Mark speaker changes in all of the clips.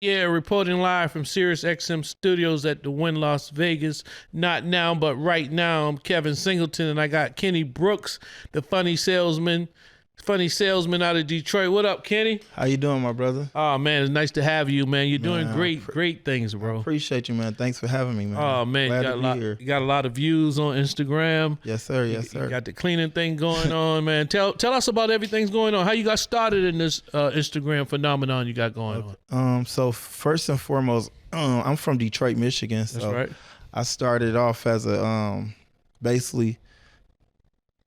Speaker 1: Yeah, reporting live from Sirius XM Studios at the Wynn Las Vegas. Not now, but right now. I'm Kevin Singleton, and I got Kenny Brooks, the funny salesman out of Detroit. What up, Kenny?
Speaker 2: How you doing, my brother?
Speaker 1: Oh, man, it's nice to have you, man. You're doing great things, bro.
Speaker 2: I appreciate you, man. Thanks for having me, man.
Speaker 1: Oh, man, you got a lot of views on Instagram.
Speaker 2: Yes, sir. Yes, sir.
Speaker 1: You got the cleaning thing going on, man. Tell us about everything's going on. How you got started in this Instagram phenomenon you got going on?
Speaker 2: So first and foremost, I'm from Detroit, Michigan. So
Speaker 1: That's right.
Speaker 2: I started off as a basically.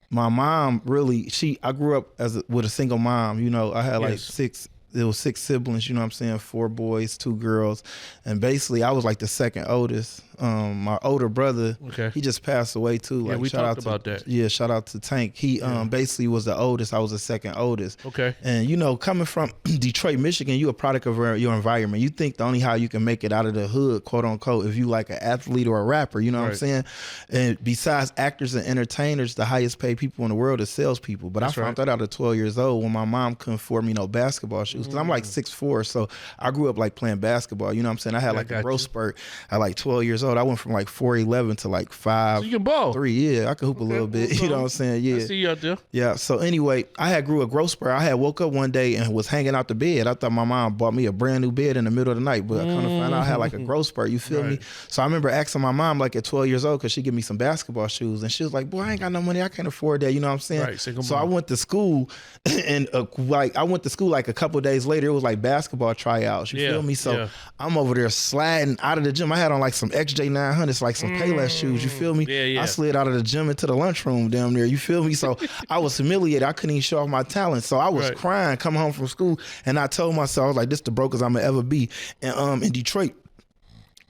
Speaker 2: My mom really, I grew up with a single mom. You know, I had like six siblings, you know what I'm saying? 4 boys, 2 girls. And basically I was like the second oldest. My older brother, he just passed away too.
Speaker 1: Yeah,
Speaker 2: like,
Speaker 1: we talked about that.
Speaker 2: Yeah, shout out to Tank. He basically was the oldest. I was the second oldest.
Speaker 1: Okay.
Speaker 2: And you know, coming from Detroit, Michigan, you a product of your environment. You think the only how you can make it out of the hood, quote unquote, if you like an athlete or a rapper, you know what I'm saying? And besides actors and entertainers, the highest paid people in the world is salespeople. But I found that out at 12 years old when my mom couldn't afford me no basketball shoes. Cause I'm like 6'4", so I grew up like playing basketball. You know what I'm saying? I had like a growth spurt at like 12 years old. I went from like 4'11" to like 5'3".
Speaker 1: So you can ball.
Speaker 2: Yeah, I could hoop a little bit. You know what I'm saying? Yeah.
Speaker 1: I see you out there.
Speaker 2: Yeah. So anyway, I had grew a growth spurt. I had woke up one day and was hanging out the bed. I thought my mom bought me a brand new bed in the middle of the night, but I kind of found out I had like a growth spurt. You feel me? So I remember asking my mom like at 12 years old, could she give me some basketball shoes? And she was like, boy, I ain't got no money. I can't afford that. You know what I'm saying?
Speaker 1: Right.
Speaker 2: So I went to school and I went to school like a couple of days later. It was like basketball tryouts. You feel me? So I'm over there sliding out of the gym. I had on like some XJ900s, like some Payless shoes. You feel me?
Speaker 1: Yeah.
Speaker 2: I slid out of the gym into the lunchroom down there. You feel me? So I was humiliated. I couldn't even show off my talent. So I was crying coming home from school. And I told myself, I was like, this the brokest I'm gonna ever be. And in Detroit,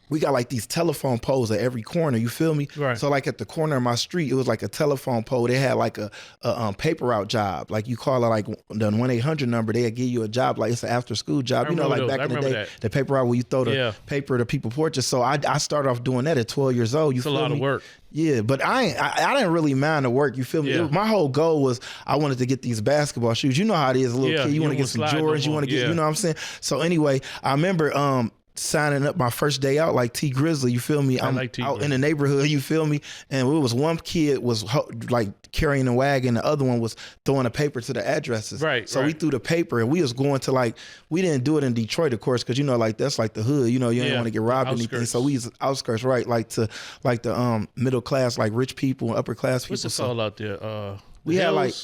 Speaker 2: we got like these telephone poles at every corner, you feel me?
Speaker 1: Right.
Speaker 2: So like at the corner of my street, it was like a telephone pole. They had like a paper route job. Like you call it like the 1-800 number, they'd give you a job, like it's an after school job. You know, like back in the day, the paper route where you throw the paper to people porches. So I started off doing that at 12 years old.
Speaker 1: It's a lot of work.
Speaker 2: Yeah, but I didn't really mind the work. You feel me? My whole goal was I wanted to get these basketball shoes. You know how it is, a little kid. You want to get some Jordans. You want to get, you know what I'm saying? So anyway, I remember signing up my first day out like T Grizzly, you feel me? I'm out in the neighborhood, you feel me? And it was one kid was like carrying a wagon, the other one was throwing a paper to the addresses. So we threw the paper and we was going to like, we didn't do it in Detroit, of course, because you know, like that's like the hood, you know, you ain't want to get robbed or anything. So we was outskirts, like to like the middle class, like rich people and upper class people.
Speaker 1: What's it called out there?
Speaker 2: We had like,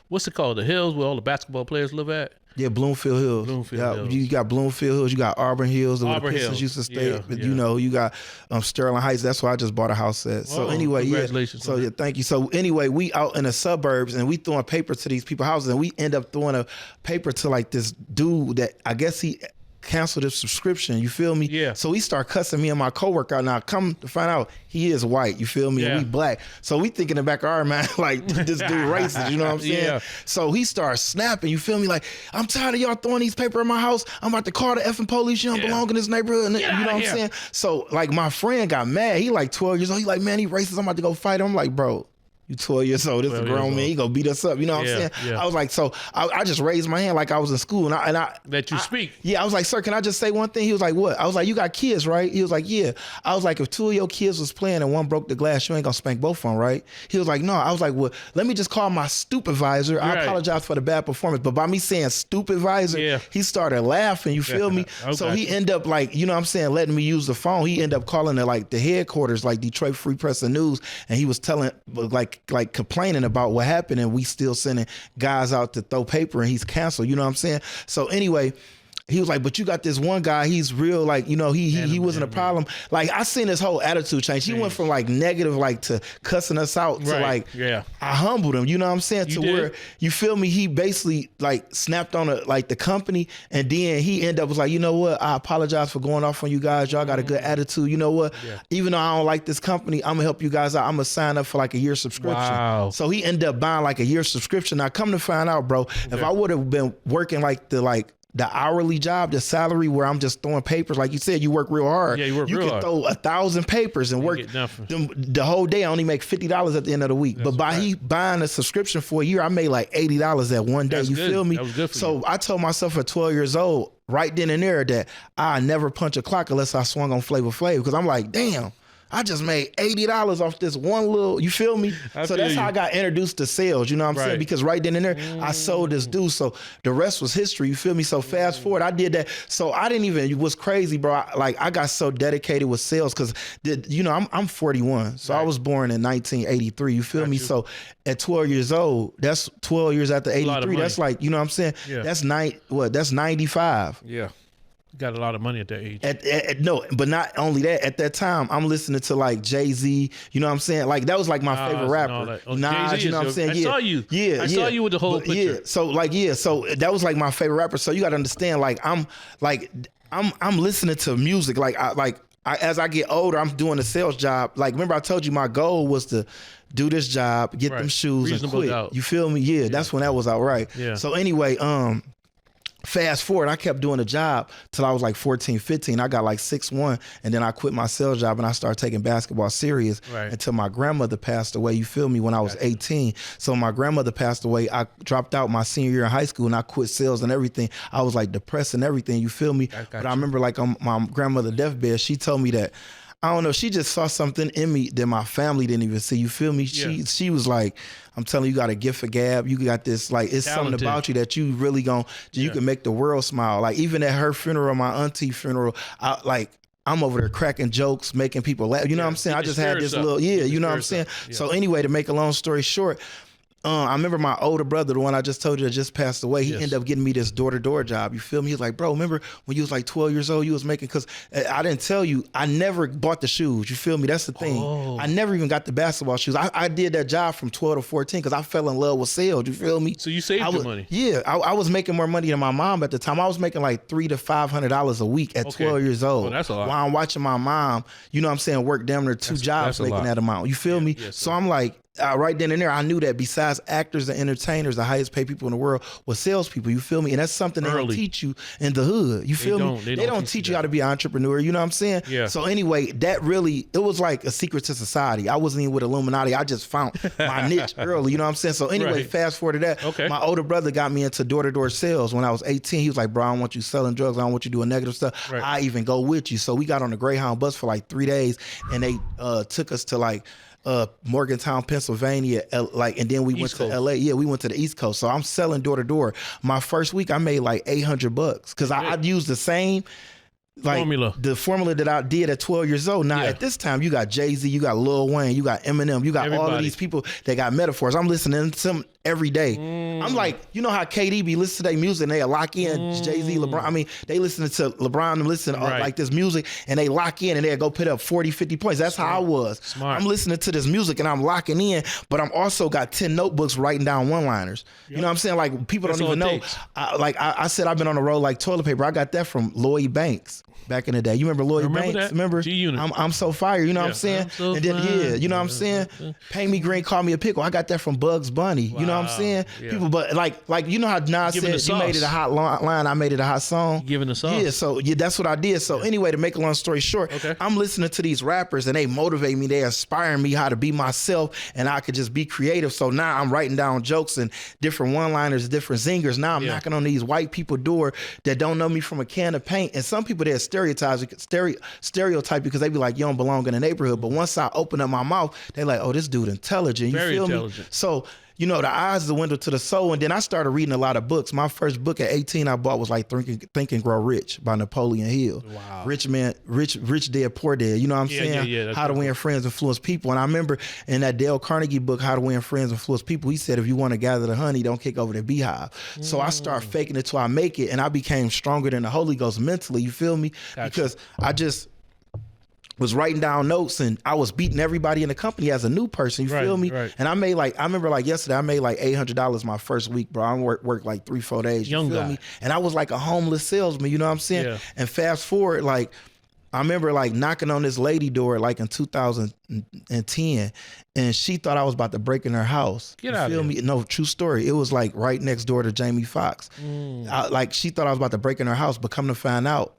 Speaker 1: what's it called? The Hills where all the basketball players live at?
Speaker 2: Yeah, Bloomfield Hills.
Speaker 1: Hills.
Speaker 2: You got Bloomfield Hills. You got Auburn Hills, where the Pistons used to stay. You know, you got Sterling Heights. That's where I just bought a house at. So anyway,
Speaker 1: congratulations.
Speaker 2: So thank you. So anyway, we out in the suburbs and we throwing paper to these people's houses, and we end up throwing a paper to like this dude that I guess he canceled his subscription, you feel me?
Speaker 1: Yeah.
Speaker 2: So he start cussing me and my coworker out. Now come to find out he is white, you feel me? And we black. So we think in the back of our mind, like this dude racist, you know what I'm saying? So he starts snapping, you feel me? Like, I'm tired of y'all throwing these paper in my house. I'm about to call the effing police. You don't belong in this neighborhood. And, you know what I'm saying? So like my friend got mad. He like 12 years old. He like, man, he racist. I'm about to go fight him. I'm like, bro, you 12 years old. This is a grown man. He gonna beat us up. You know what I'm saying?
Speaker 1: Yeah.
Speaker 2: I was like, so I just raised my hand like I was in school, and I
Speaker 1: let you speak.
Speaker 2: Yeah, I was like, sir, can I just say one thing? He was like, what? I was like, you got kids, right? He was like, yeah. I was like, if 2 of your kids was playing and one broke the glass, you ain't gonna spank both of them, right? He was like, no. I was like, well, let me just call my supervisor. I apologize for the bad performance, but by me saying supervisor, he started laughing. You feel me? So he ended up like, you know what I'm saying, letting me use the phone. He ended up calling it like the headquarters, like Detroit Free Press and News, and he was telling like complaining about what happened, and we still sending guys out to throw paper, and he's canceled. You know what I'm saying? So anyway, he was like, but you got this one guy, he's real, like, you know, he wasn't a problem. Like, I seen his whole attitude change. He went from like negative, like to cussing us out to like, I humbled him, you know what I'm saying? Where, you feel me, he basically like snapped on like the company, and then he ended up was like, you know what, I apologize for going off on you guys. Y'all got a good attitude. You know what? Even though I don't like this company, I'm gonna help you guys out. I'm gonna sign up for like a year subscription. So he ended up buying like a year subscription. Now come to find out, bro, if I would have been working like the hourly job, the salary where I'm just throwing papers, like you said, you work real hard.
Speaker 1: Yeah, you work real hard.
Speaker 2: You can throw 1,000 papers and work the whole day. I only make $50 at the end of the week. But by he buying a subscription for a year, I made like $80 that one day. You feel me?
Speaker 1: That was good for
Speaker 2: you. I told myself at 12 years old, right then and there that I never punch a clock unless I swung on Flavor Flav, because I'm like, damn, I just made $80 off this one little, you feel me? So that's how I got introduced to sales, you know what I'm saying? Because right then and there, I sold this dude. So the rest was history, you feel me? So fast forward, I did that. So I didn't even, it was crazy, bro. I got so dedicated with sales because, you know, I'm 41. So I was born in 1983, you feel me? So at 12 years old, that's 12 years after 83. That's like, you know what I'm saying?
Speaker 1: Yeah.
Speaker 2: That's 95.
Speaker 1: Yeah. Got a lot of money at that age.
Speaker 2: No, but not only that. At that time, I'm listening to like Jay-Z. You know what I'm saying? Like that was like my favorite rapper. Nas, you know what I'm saying?
Speaker 1: I saw you.
Speaker 2: Yeah,
Speaker 1: I saw you with the whole picture.
Speaker 2: Yeah. So that was like my favorite rapper. So you got to understand. Like I'm listening to music. As I get older, I'm doing a sales job. Like remember I told you my goal was to do this job, get them shoes,
Speaker 1: Reasonable
Speaker 2: and quit.
Speaker 1: doubt.
Speaker 2: You feel me? Yeah, that's when that was out, right?
Speaker 1: Yeah.
Speaker 2: So anyway, fast forward, I kept doing a job till I was like 14, 15. I got like 6'1", and then I quit my sales job and I started taking basketball serious until my grandmother passed away, you feel me, when I was 18. So my grandmother passed away. I dropped out my senior year in high school and I quit sales and everything. I was like depressed and everything, you feel me? But I remember like on my grandmother's deathbed, she told me that, I don't know, she just saw something in me that my family didn't even see, you feel me?
Speaker 1: Yeah.
Speaker 2: She was like, I'm telling you, you got a gift for gab. You got this, like, it's something about you that you really you can make the world smile. Like, even at her funeral, my auntie funeral, I'm over there cracking jokes, making people laugh. You know what I'm saying? I just had this little, you know what I'm saying? Yeah. So anyway, to make a long story short, I remember my older brother, the one I just told you that just passed away, he ended up getting me this door-to-door job. You feel me? He's like, bro, remember when you was like 12 years old, you was making, because I didn't tell you, I never bought the shoes. You feel me? That's the thing. I never even got the basketball shoes. I did that job from 12 to 14 because I fell in love with sales. You feel me?
Speaker 1: So you saved your money?
Speaker 2: Yeah. I was making more money than my mom at the time. I was making like $300 to $500 a week at 12 years old.
Speaker 1: Well, that's a lot.
Speaker 2: While I'm watching my mom, you know what I'm saying, work damn near two jobs making that amount. You feel me?
Speaker 1: Yes,
Speaker 2: so I'm like, right then and there, I knew that besides actors and entertainers, the highest paid people in the world was salespeople. You feel me? And that's something they don't teach you in the hood. You feel me? They don't teach you how to be an entrepreneur. You know what I'm saying?
Speaker 1: Yeah.
Speaker 2: So anyway, that really, it was like a secret to society. I wasn't even with Illuminati. I just found my niche early. You know what I'm saying? So anyway, fast forward to that. My older brother got me into door-to-door sales when I was 18. He was like, bro, I don't want you selling drugs. I don't want you doing negative stuff. I even go with you. So we got on the Greyhound bus for like 3 days, and they took us to like Morgantown, Pennsylvania, and then we went to LA. Yeah, we went to the East Coast. So I'm selling door to door. My first week, I made like $800 because I used the same formula that I did at 12 years old. Now at this time, you got Jay-Z, you got Lil Wayne, you got Eminem, you got all of these people that got metaphors. I'm listening to them every day. I'm like, you know how KD be listening to their music and they lock in Jay-Z, LeBron. I mean, they listen to LeBron and listen to like this music and they lock in and they go put up 40, 50 points. That's how I was. I'm listening to this music and I'm locking in, but I'm also got 10 notebooks writing down one-liners. You know what I'm saying? Like people don't even know. I said I've been on the road like toilet paper. I got that from Lloyd Banks back in the day. You remember Lloyd Banks?
Speaker 1: That?
Speaker 2: Remember?
Speaker 1: G-Unit.
Speaker 2: I'm so fire. You know what I'm saying?
Speaker 1: So
Speaker 2: and then you know what I'm saying? Pay me green, call me a pickle. I got that from Bugs Bunny. You know what I'm saying? People, but like you know how Nas said you made it a hot line, I made it a hot song.
Speaker 1: Giving the sauce.
Speaker 2: Yeah, so that's what I did. So anyway, to make a long story short, I'm listening to these rappers and they motivate me. They inspire me how to be myself and I could just be creative. So now I'm writing down jokes and different one-liners, different zingers. Now I'm knocking on these white people door that don't know me from a can of paint. And some people, they're stereotype because they be like, you don't belong in the neighborhood. But once I open up my mouth, they like, oh, this dude intelligent. You
Speaker 1: Very
Speaker 2: feel
Speaker 1: intelligent.
Speaker 2: me? So, you know, the eyes is the window to the soul. And then I started reading a lot of books. My first book at 18 I bought was like Think and Grow Rich by Napoleon Hill.
Speaker 1: Wow.
Speaker 2: Rich Dad, Poor Dad. You know what I'm saying?
Speaker 1: Yeah,
Speaker 2: How to Win Friends, Influence People. And I remember in that Dale Carnegie book, How to Win Friends, Influence People, he said, if you want to gather the honey, don't kick over the beehive. So I start faking it till I make it. And I became stronger than the Holy Ghost mentally. You feel me?
Speaker 1: Gotcha.
Speaker 2: Because I just was writing down notes and I was beating everybody in the company as a new person. You feel me?
Speaker 1: Right.
Speaker 2: And I made I remember like yesterday, I made like $800 my first week, bro. I worked like 3-4 days. You feel me? And I was like a homeless salesman, you know what I'm saying? Yeah. And fast forward, like, I remember like knocking on this lady door like in 2010 and she thought I was about to break in her house.
Speaker 1: Get out
Speaker 2: of here. Me? No, true story. It was like right next door to Jamie Foxx. Like she thought I was about to break in her house, but come to find out,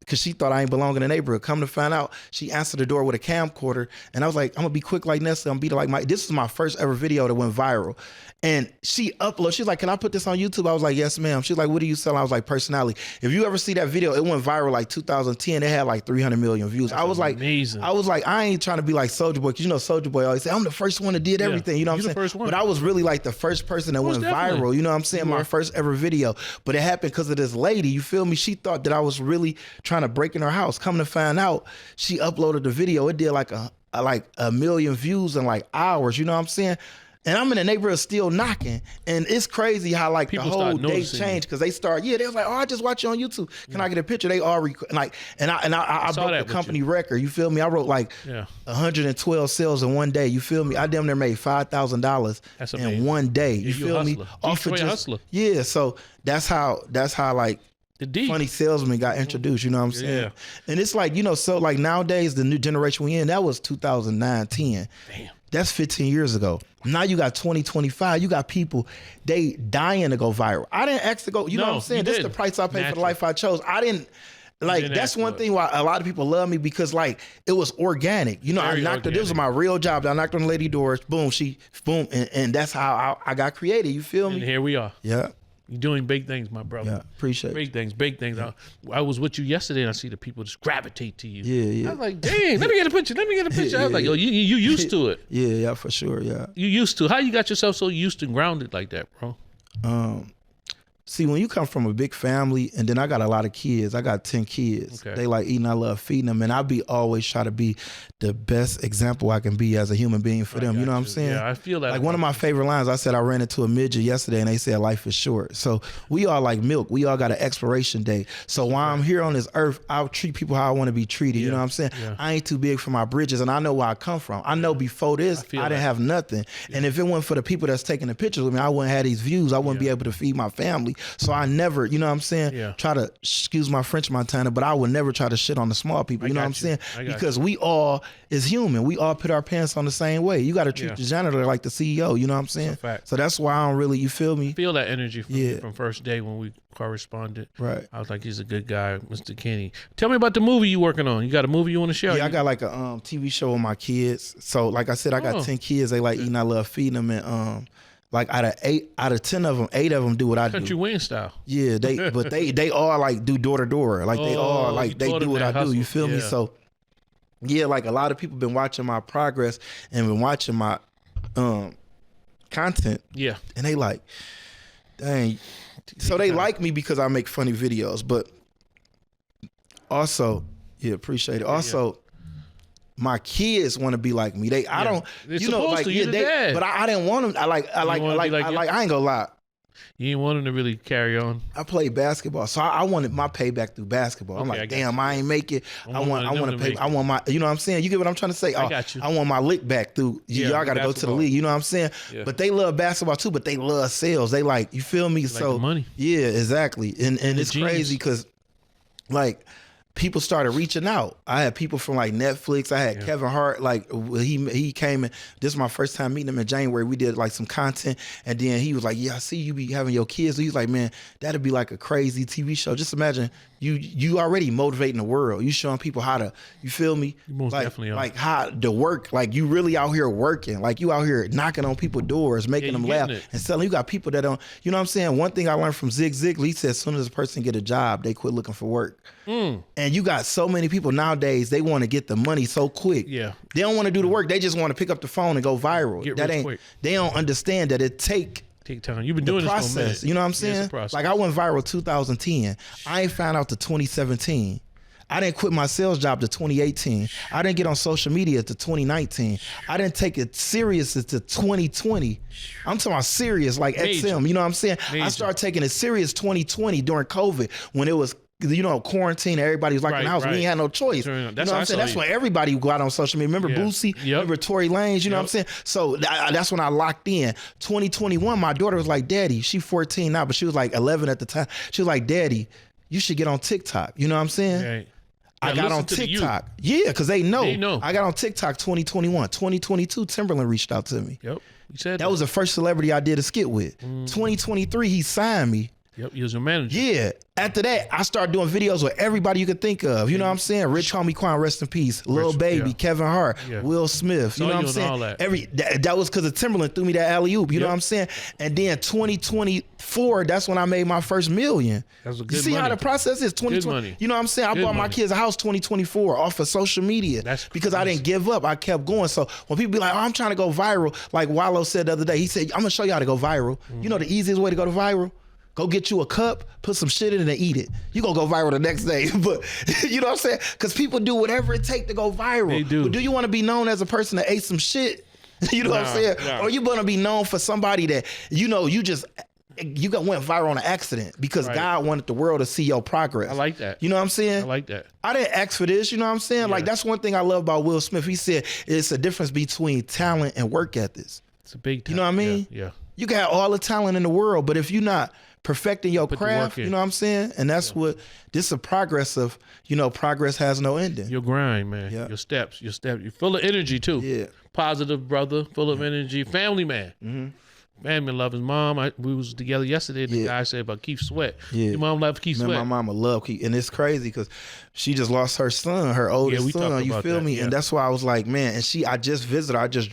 Speaker 2: because she thought I ain't belong in the neighborhood. Come to find out, she answered the door with a camcorder, and I was like, I'm gonna be quick like Nestle. I'm gonna be like this is my first ever video that went viral. And she uploaded, she's like, can I put this on YouTube? I was like, yes, ma'am. She's like, what do you sell? I was like, personality. If you ever see that video, it went viral like 2010. It had like 300 million views.
Speaker 1: That's
Speaker 2: I was
Speaker 1: amazing.
Speaker 2: like, I ain't trying to be like Soulja Boy, because you know Soulja Boy always say, I'm the first one that did everything. You know what I'm saying?
Speaker 1: First one.
Speaker 2: But I was really like the first person that went viral. You know what I'm saying? My first ever video. But it happened because of this lady. You feel me? She thought that I was really trying to break in her house. Coming to find out, she uploaded the video. It did like a million views in like hours. You know what I'm saying? And I'm in the neighborhood still knocking. And it's crazy how like people the whole day changed, because they start, they was like, oh, I just watch you on YouTube. Can I get a picture? They all like, and I broke the company record. You feel me? I wrote like 112 sales in one day. You feel me? I damn near made $5,000 in one day. You feel me?
Speaker 1: Off of just,
Speaker 2: so that's how like Funny Salesman got introduced, you know what I'm saying?
Speaker 1: Yeah.
Speaker 2: And it's like, so like nowadays, the new generation we in, that was 2009, 10.
Speaker 1: Damn.
Speaker 2: That's 15 years ago. Now you got 2025. You got people, they dying to go viral. I didn't ask to go, you know what I'm saying? This is the price I paid for the life I chose. I didn't, like, that's one thing why a lot of people love me, because like it was organic. You know, I knocked this was my real job. I knocked on the lady doors, boom, and that's how I got created. You feel me?
Speaker 1: And here we are.
Speaker 2: Yeah.
Speaker 1: You're doing big things, my brother.
Speaker 2: Yeah, appreciate
Speaker 1: it. Big things. Yeah. I was with you yesterday, and I see the people just gravitate to you.
Speaker 2: Yeah.
Speaker 1: I was like, dang, let me get a picture. I was like, yo, you used to it.
Speaker 2: Yeah, for sure, yeah.
Speaker 1: You used to. How you got yourself so used and grounded like that, bro?
Speaker 2: See, when you come from a big family, and then I got a lot of kids. I got 10 kids. Okay. They like eating. I love feeding them. And I always try to be the best example I can be as a human being for them. You know what I'm saying?
Speaker 1: Yeah, I feel that.
Speaker 2: Like one of my favorite lines, I said I ran into a midget yesterday, and they said life is short. So we all like milk. We all got an expiration date. So while I'm here on this earth, I'll treat people how I want to be treated. You know what I'm saying? Yeah. I ain't too big for my bridges, and I know where I come from. I know before this, I didn't have nothing. Yeah. And if it wasn't for the people that's taking the pictures with me, I wouldn't have these views. I wouldn't be able to feed my family. So I never, you know what I'm saying? Try to, excuse my French, Montana, but I would never try to shit on the small people. You know what I'm saying? Because we all is human. We all put our pants on the same way. You got to treat the janitor like the CEO. You know what I'm saying? So that's why I don't really, you feel me?
Speaker 1: Feel that energy from first day when we corresponded.
Speaker 2: Right.
Speaker 1: I was like, he's a good guy, Mr. Kenny. Tell me about the movie you working on. You got a movie you want to share?
Speaker 2: Yeah, I got like a TV show with my kids. So like I said, I got 10 kids. They like eating. I love feeding them, and like out of 10 of them, 8 of them do what I do.
Speaker 1: Country Wayne style.
Speaker 2: Yeah, they all like do door to door. Like they all like they do what I do. You feel me? So yeah, like a lot of people been watching my progress and been watching my content. Yeah, and they like, dang. So they like me because I make funny videos, but also, appreciate it. Also, my kids want to be like me. I don't, you know, like but I didn't want them. I ain't gonna lie.
Speaker 1: You didn't want them to really carry on.
Speaker 2: I played basketball, so I wanted my payback through basketball. I'm like, damn, I ain't make it. I want to pay. I want my, you know what I'm saying? You get what I'm trying to say?
Speaker 1: I got you.
Speaker 2: I want my lick back through. Y'all got to go to the league. You know what I'm saying? Yeah. But they love basketball too. But they love sales. They like, you feel me? So
Speaker 1: the money.
Speaker 2: Yeah, exactly. And it's crazy because like, people started reaching out. I had people from like Netflix. I had Kevin Hart. Like he came and this is my first time meeting him in January. We did like some content, and then he was like, "Yeah, I see you be having your kids." So he's like, "Man, that'd be like a crazy TV show." Just imagine you already motivating the world. You showing people how to. You feel me?
Speaker 1: You most
Speaker 2: like,
Speaker 1: definitely are. Like
Speaker 2: how to work. Like you really out here working. Like you out here knocking on people's doors, making them laugh and selling. You got people that don't. You know what I'm saying? One thing I learned from Zig Ziglar, he said, as soon as a person get a job, they quit looking for work. And you got so many people nowadays, they want to get the money so quick. Yeah. They don't want to do the work. They just want to pick up the phone and go viral. They don't understand that it take
Speaker 1: time. You've been doing
Speaker 2: process.
Speaker 1: This for a minute.
Speaker 2: You know what I'm saying? Like I went viral 2010. I ain't found out to 2017. I didn't quit my sales job to 2018. I didn't get on social media to 2019. I didn't take it serious to 2020. I'm talking about serious, like XM. You know what I'm saying? I started taking it serious 2020 during COVID when it was, you know, quarantine. Everybody was like in the house. We ain't had no choice. You know what I'm saying? That's when everybody got on social media. Remember Boosie? Remember Tory Lanez? You know what I'm saying? So that's when I locked in. 2021, my daughter was like, "Daddy," she's 14 now, but she was like 11 at the time. She was like, "Daddy, you should get on TikTok." You know what I'm saying? Right. I got on TikTok. Yeah, because they know. I got on TikTok 2021. 2022, Timberland reached out to me.
Speaker 1: Yep. You said
Speaker 2: that was the first celebrity I did a skit with. 2023, he signed me.
Speaker 1: Yep, you was your manager.
Speaker 2: Yeah. After that, I started doing videos with everybody you could think of. You know what I'm saying? Rich Homie Quan, rest in peace. Lil Baby,
Speaker 1: yeah.
Speaker 2: Kevin Hart,
Speaker 1: Yeah.
Speaker 2: Will Smith. You know what I'm saying?
Speaker 1: All that.
Speaker 2: That was because of Timberland threw me that alley-oop. You know what I'm saying? And then 2024, that's when I made my first million.
Speaker 1: That's a good
Speaker 2: You see how
Speaker 1: money.
Speaker 2: the process is? 2020.
Speaker 1: Good money.
Speaker 2: You know what I'm saying? I
Speaker 1: Good
Speaker 2: bought my
Speaker 1: money.
Speaker 2: kids a house 2024 off of social media.
Speaker 1: That's
Speaker 2: because I didn't give up. I kept going. So when people be like, oh, I'm trying to go viral, like Wallow said the other day, he said, I'm going to show you how to go viral. You know the easiest way to go to viral? Go get you a cup, put some shit in it and eat it. You gonna go viral the next day. But you know what I'm saying? Because people do whatever it takes to go viral.
Speaker 1: They do.
Speaker 2: But do you want to be known as a person that ate some shit? You know what I'm saying?
Speaker 1: Nah.
Speaker 2: Or you want to be known for somebody that, you know, you went viral on an accident because
Speaker 1: Right.
Speaker 2: God wanted the world to see your progress.
Speaker 1: I like that.
Speaker 2: You know what I'm saying?
Speaker 1: I like that.
Speaker 2: I didn't ask for this, you know what I'm saying? Like, that's one thing I love about Will Smith. He said it's a difference between talent and work ethics.
Speaker 1: It's a big time.
Speaker 2: You know what I mean?
Speaker 1: Yeah.
Speaker 2: You can have all the talent in the world, but if you're not perfecting your
Speaker 1: Put the
Speaker 2: craft,
Speaker 1: work in.
Speaker 2: you know what I'm saying? And that's what this is a progress of, you know, progress has no ending.
Speaker 1: Your grind, man.
Speaker 2: Yeah.
Speaker 1: Your steps. You're full of energy too.
Speaker 2: Yeah.
Speaker 1: Positive brother, full of energy. Family man. Mm-hmm. Family love his mom. We was together yesterday. The guy said about Keith Sweat.
Speaker 2: Yeah.
Speaker 1: Your mom loved Keith
Speaker 2: Man,
Speaker 1: Sweat.
Speaker 2: my mama love Keith, and it's crazy because she just lost her son, her oldest
Speaker 1: we
Speaker 2: son.
Speaker 1: talked
Speaker 2: You
Speaker 1: about
Speaker 2: feel
Speaker 1: that,
Speaker 2: me?
Speaker 1: yeah.
Speaker 2: And that's why I was like, man. And I just visited. I just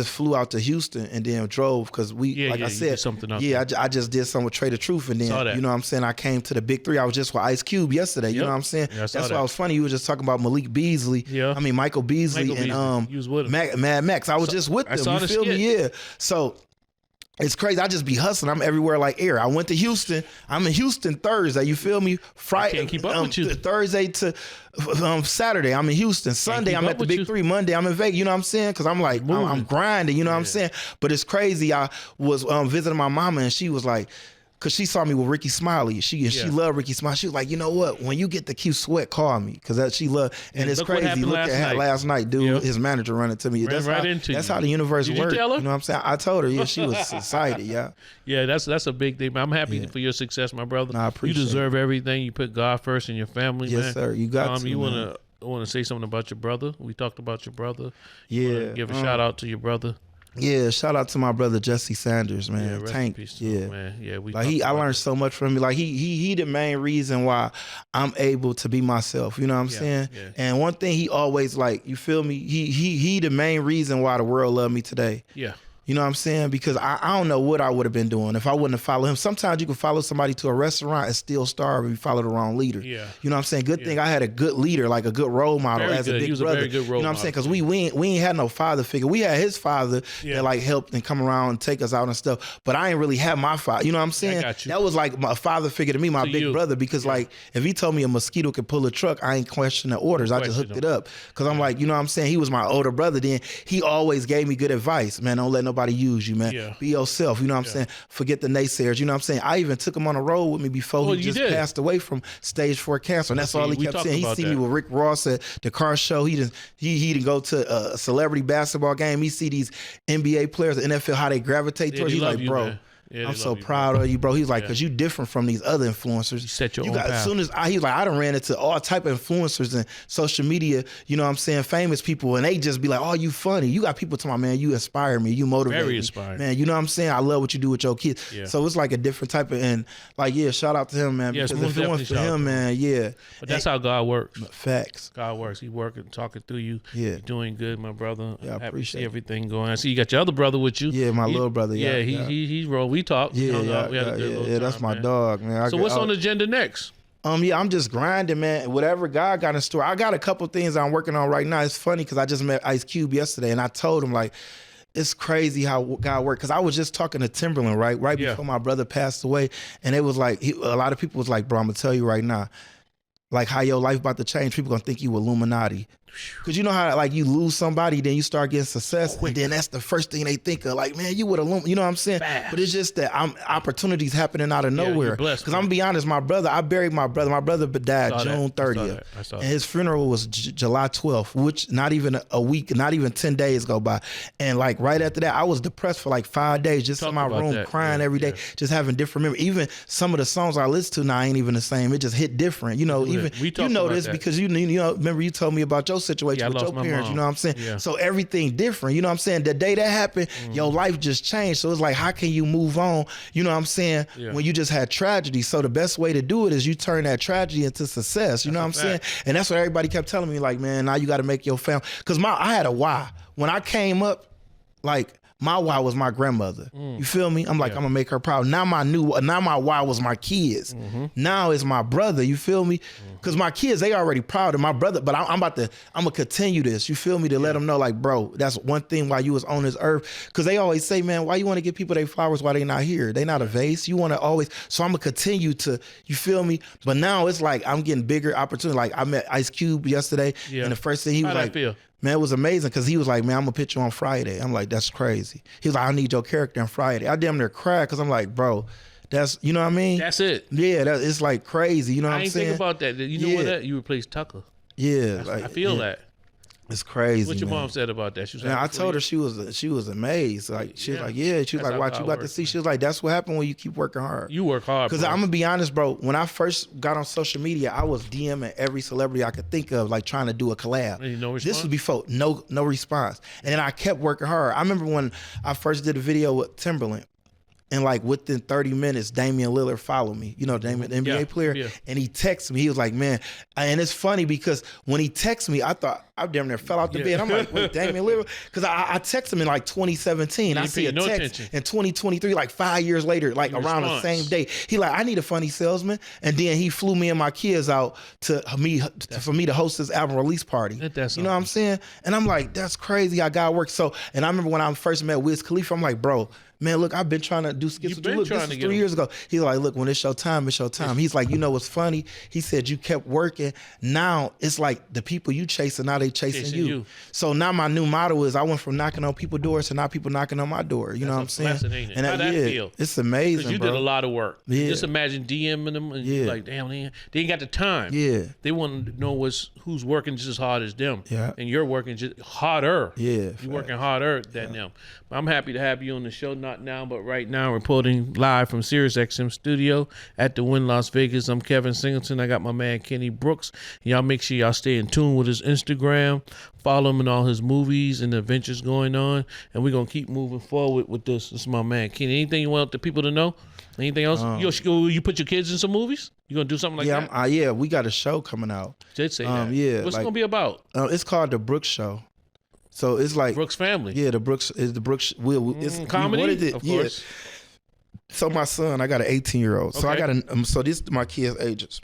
Speaker 2: flew out to Houston and then drove because I
Speaker 1: you
Speaker 2: said,
Speaker 1: did something out
Speaker 2: yeah, I just did something with Trade the Truth, and
Speaker 1: Saw
Speaker 2: then
Speaker 1: that.
Speaker 2: you know what I'm saying. I came to the Big Three. I was just with Ice Cube yesterday. You
Speaker 1: Yep.
Speaker 2: know what I'm saying?
Speaker 1: Yeah, I saw
Speaker 2: That's
Speaker 1: that.
Speaker 2: why it was funny. You were just talking about Malik Beasley.
Speaker 1: Yeah.
Speaker 2: I mean Michael Beasley
Speaker 1: Michael
Speaker 2: and
Speaker 1: Beasley. You was with him.
Speaker 2: Mad Max. I was just with
Speaker 1: I
Speaker 2: them.
Speaker 1: saw
Speaker 2: You
Speaker 1: the
Speaker 2: feel me?
Speaker 1: skit.
Speaker 2: Yeah. So. It's crazy. I just be hustling. I'm everywhere like air. I went to Houston. I'm in Houston Thursday. You feel me? Friday,
Speaker 1: can't keep up with you.
Speaker 2: Thursday to Saturday, I'm in Houston. Sunday,
Speaker 1: keep
Speaker 2: I'm
Speaker 1: up
Speaker 2: at the
Speaker 1: with
Speaker 2: Big
Speaker 1: you.
Speaker 2: Three. Monday, I'm in Vegas. You know what I'm saying? Because I'm like, I'm grinding. You know what I'm saying? But it's crazy. I was visiting my mama, and she was like, because she saw me with Ricky Smiley. She loved Ricky Smiley. She was like, you know what? When you get the Q Sweat, call me. Because she loved, and it's
Speaker 1: look what
Speaker 2: crazy.
Speaker 1: happened
Speaker 2: Look
Speaker 1: last
Speaker 2: at
Speaker 1: night.
Speaker 2: last night, dude.
Speaker 1: Yep.
Speaker 2: His manager running to me.
Speaker 1: Ran right into
Speaker 2: that's
Speaker 1: you.
Speaker 2: how the universe
Speaker 1: Did you
Speaker 2: works.
Speaker 1: tell her?
Speaker 2: You know what I'm saying? I told her. Yeah, she was excited. Yeah.
Speaker 1: Yeah, that's a big thing. I'm happy for your success, my brother.
Speaker 2: Nah, I appreciate
Speaker 1: you deserve everything. You put God first in your family, man.
Speaker 2: Yes, sir. You got to.
Speaker 1: You
Speaker 2: man.
Speaker 1: want to say something about your brother? We talked about your brother.
Speaker 2: Yeah.
Speaker 1: Give a shout out to your brother.
Speaker 2: Yeah, shout out to my brother Jesse Sanders, man.
Speaker 1: Yeah, rest in
Speaker 2: Tank.
Speaker 1: peace to
Speaker 2: Yeah.
Speaker 1: him, man. Yeah,
Speaker 2: I learned so much from him. Like he the main reason why I'm able to be myself. You know what I'm saying?
Speaker 1: yeah.
Speaker 2: And one thing he always like, you feel me? He the main reason why the world love me today.
Speaker 1: Yeah.
Speaker 2: You know what I'm saying? Because I don't know what I would have been doing if I wouldn't have followed him. Sometimes you can follow somebody to a restaurant and still starve if you follow the wrong leader.
Speaker 1: Yeah.
Speaker 2: You know what I'm saying? Good thing I had a good leader, like a good role model
Speaker 1: Very
Speaker 2: as
Speaker 1: good.
Speaker 2: a
Speaker 1: He
Speaker 2: big
Speaker 1: was a
Speaker 2: brother.
Speaker 1: very good role
Speaker 2: you know what I'm saying?
Speaker 1: model.
Speaker 2: Because we ain't had no father figure. We had his father that like helped and come around and take us out and stuff. But I ain't really have my father. You know what I'm saying?
Speaker 1: got you.
Speaker 2: That was like my father figure to me, my
Speaker 1: To
Speaker 2: big
Speaker 1: you.
Speaker 2: brother. Because like if he told me a mosquito could pull a truck, I ain't questioning the orders. I just
Speaker 1: Question
Speaker 2: hooked it up. Because I'm like, you know what I'm saying? He was my older brother. Then he always gave me good advice. Man, don't let nobody use you, man.
Speaker 1: Yeah.
Speaker 2: Be yourself. You know what I'm saying? Forget the naysayers. You know what I'm saying? I even took him on a road with me before he
Speaker 1: you
Speaker 2: just
Speaker 1: did.
Speaker 2: passed away from stage 4 cancer. And that's all he
Speaker 1: we
Speaker 2: kept
Speaker 1: talked
Speaker 2: saying. He
Speaker 1: about
Speaker 2: see me
Speaker 1: that.
Speaker 2: with Rick Ross at the car show. He didn't go to a celebrity basketball game. He see these NBA players, the NFL, how they gravitate towards.
Speaker 1: they
Speaker 2: He's
Speaker 1: love
Speaker 2: like,
Speaker 1: you,
Speaker 2: bro.
Speaker 1: man. Yeah,
Speaker 2: I'm
Speaker 1: they
Speaker 2: so
Speaker 1: love you,
Speaker 2: proud of you, bro. He's like, because you different from these other influencers. You
Speaker 1: set your own
Speaker 2: got, as
Speaker 1: path.
Speaker 2: soon as he's like, I done ran into all type of influencers and social media, you know what I'm saying, famous people, and they just be like, oh, you funny. You got people telling me, man, you inspire me, you motivate
Speaker 1: Very
Speaker 2: me.
Speaker 1: inspiring.
Speaker 2: Man, you know what I'm saying? I love what you do with your kids.
Speaker 1: Yeah.
Speaker 2: So it's like a different type of, and like, yeah, shout out to him, man.
Speaker 1: Yes,
Speaker 2: because
Speaker 1: most
Speaker 2: if it weren't
Speaker 1: definitely
Speaker 2: for
Speaker 1: shout out
Speaker 2: him,
Speaker 1: to
Speaker 2: man, yeah.
Speaker 1: But that's how God works.
Speaker 2: Facts.
Speaker 1: God works. He working, talking through you.
Speaker 2: Yeah.
Speaker 1: You're doing good, my brother.
Speaker 2: Yeah, I
Speaker 1: Happy to
Speaker 2: appreciate
Speaker 1: see
Speaker 2: it.
Speaker 1: everything going. I see you got your other brother with you.
Speaker 2: Yeah, my little brother. Yeah,
Speaker 1: He rolled. We talked.
Speaker 2: Yeah,
Speaker 1: hung out. We had a good little
Speaker 2: that's
Speaker 1: time,
Speaker 2: my
Speaker 1: man.
Speaker 2: dog, man.
Speaker 1: So what's on the agenda next?
Speaker 2: Yeah, I'm just grinding, man. Whatever God got in store. I got a couple things I'm working on right now. It's funny because I just met Ice Cube yesterday, and I told him, like, it's crazy how God worked. Because I was just talking to Timberland, right
Speaker 1: Yeah.
Speaker 2: before my brother passed away, and it was like, a lot of people was like, bro, I'm going to tell you right now, like how your life about to change, people going to think you Illuminati. Because you know how like you lose somebody, then you start getting success, and then that's the first thing they think of. Like, man, you would have, you know what I'm saying?
Speaker 1: Fast.
Speaker 2: But it's just that opportunities happening out of
Speaker 1: you're
Speaker 2: nowhere.
Speaker 1: blessed,
Speaker 2: Because I'm gonna be honest, my brother, I buried my brother. My brother died
Speaker 1: Saw that.
Speaker 2: June
Speaker 1: I saw
Speaker 2: 30th,
Speaker 1: that. I saw
Speaker 2: and
Speaker 1: that.
Speaker 2: his funeral was July 12th, which not even a week, not even 10 days go by. And like right after that, I was depressed for like 5 days, just
Speaker 1: Talk
Speaker 2: in my
Speaker 1: about
Speaker 2: room
Speaker 1: that.
Speaker 2: crying
Speaker 1: Yeah,
Speaker 2: every day,
Speaker 1: yeah.
Speaker 2: just having different memories. Even some of the songs I listen to now ain't even the same. It just hit different. You know,
Speaker 1: Yeah,
Speaker 2: even
Speaker 1: we
Speaker 2: you
Speaker 1: talked
Speaker 2: know
Speaker 1: about
Speaker 2: this
Speaker 1: that.
Speaker 2: because you know. Remember you told me about your situation
Speaker 1: Yeah, I
Speaker 2: with
Speaker 1: lost
Speaker 2: your
Speaker 1: my
Speaker 2: parents.
Speaker 1: mom.
Speaker 2: You know what I'm saying?
Speaker 1: Yeah.
Speaker 2: So everything different. You know what I'm saying? The day that happened, your life just changed. So it's like, how can you move on? You know what I'm saying?
Speaker 1: Yeah.
Speaker 2: When you just had tragedy. So the best way to do it is you turn that tragedy into success. You know what I'm saying? And that's what everybody kept telling me, like, man, now you got to make your family. Because I had a why. When I came up, like, my why was my grandmother. You feel me? I'm like, I'm gonna make her proud. Now my why was my kids. Now it's my brother. You feel me? Because my kids, they already proud of my brother. But I'm gonna continue this. You feel me? To let them know, like, bro, that's one thing why you was on this earth. Because they always say, man, why you want to give people their flowers while they not here? They not a vase. You want to always. So I'm gonna continue to. You feel me? But now it's like I'm getting bigger opportunity. Like I met Ice Cube yesterday, and the first thing he was
Speaker 1: How'd
Speaker 2: like,
Speaker 1: that feel?
Speaker 2: man, it was amazing because he was like, man, I'm gonna put you on Friday. I'm like, that's crazy. He was like, I need your character on Friday. I damn near cried because I'm like, bro, that's, you know what I mean?
Speaker 1: That's it.
Speaker 2: Yeah, it's like crazy. You know what I'm saying?
Speaker 1: I ain't think about that. You know what? That you replaced Tucker.
Speaker 2: Yeah,
Speaker 1: I feel that.
Speaker 2: It's crazy.
Speaker 1: What your
Speaker 2: man.
Speaker 1: mom said about that? She was
Speaker 2: Man,
Speaker 1: like,
Speaker 2: I told her she was amazed. Like she was like, yeah. She was
Speaker 1: That's
Speaker 2: like,
Speaker 1: how
Speaker 2: watch, you
Speaker 1: God
Speaker 2: about to
Speaker 1: works,
Speaker 2: see.
Speaker 1: man.
Speaker 2: She was like, that's what happened when you keep working hard.
Speaker 1: You work hard,
Speaker 2: Because
Speaker 1: bro.
Speaker 2: I'm gonna be honest, bro. When I first got on social media, I was DMing every celebrity I could think of, like trying to do a collab.
Speaker 1: And no
Speaker 2: This
Speaker 1: response?
Speaker 2: was before no response, and then I kept working hard. I remember when I first did a video with Timberland. And like within 30 minutes, Damian Lillard followed me, you know, Damian, the NBA player.
Speaker 1: yeah.
Speaker 2: And he texted me. He was like, man, and it's funny because when he texted me, I thought I damn near fell out the bed. I'm like, wait, Damian Lillard? Because I texted him in like 2017. I see a text
Speaker 1: attention.
Speaker 2: in 2023, like 5 years later, like around the same day. He like, I need a funny salesman. And then he flew me and my kids out for me to host his album release party.
Speaker 1: That's
Speaker 2: You know what I'm saying? And I'm like, that's crazy. I got work. So, and I remember when I first met Wiz Khalifa, I'm like, bro, man, look, I've been trying to do skits with you. Look, this was 3 years ago. He's like, look, when it's your time, it's your time. He's like, you know what's funny? He said you kept working. Now it's like the people you chasing, now they chasing you. So now my new motto is I went from knocking on people's doors to now people knocking on my door. You know what I'm saying?
Speaker 1: And how'd that feel?
Speaker 2: It's amazing,
Speaker 1: Because you
Speaker 2: bro.
Speaker 1: did a lot of work.
Speaker 2: Yeah.
Speaker 1: Just imagine DMing them and you're like, damn, they ain't got the time.
Speaker 2: Yeah.
Speaker 1: They want to know who's working just as hard as them.
Speaker 2: Yeah.
Speaker 1: And you're working just harder.
Speaker 2: Yeah.
Speaker 1: You're working harder than them. But I'm happy to have you on the show, not now, but right now, reporting live from Sirius XM studio at the Wynn Las Vegas. I'm Kevin Singleton. I got my man Kenny Brooks. Y'all make sure y'all stay in tune with his Instagram. Follow him in all his movies and the adventures going on. And we're going to keep moving forward with this. This is my man Kenny. Anything you want the people to know? Anything else? You put your kids in some movies? You going to do something like that?
Speaker 2: Yeah, we got a show coming out.
Speaker 1: Did say that.
Speaker 2: Yeah.
Speaker 1: What's it going to be about?
Speaker 2: It's called The Brooks Show. So it's like
Speaker 1: Brooks family.
Speaker 2: Yeah, the Brooks is the Brooks. It's
Speaker 1: comedy,
Speaker 2: what is it?
Speaker 1: of course.
Speaker 2: Yeah. So my son, I got an 18-year-old. So I got so this is my kids' ages.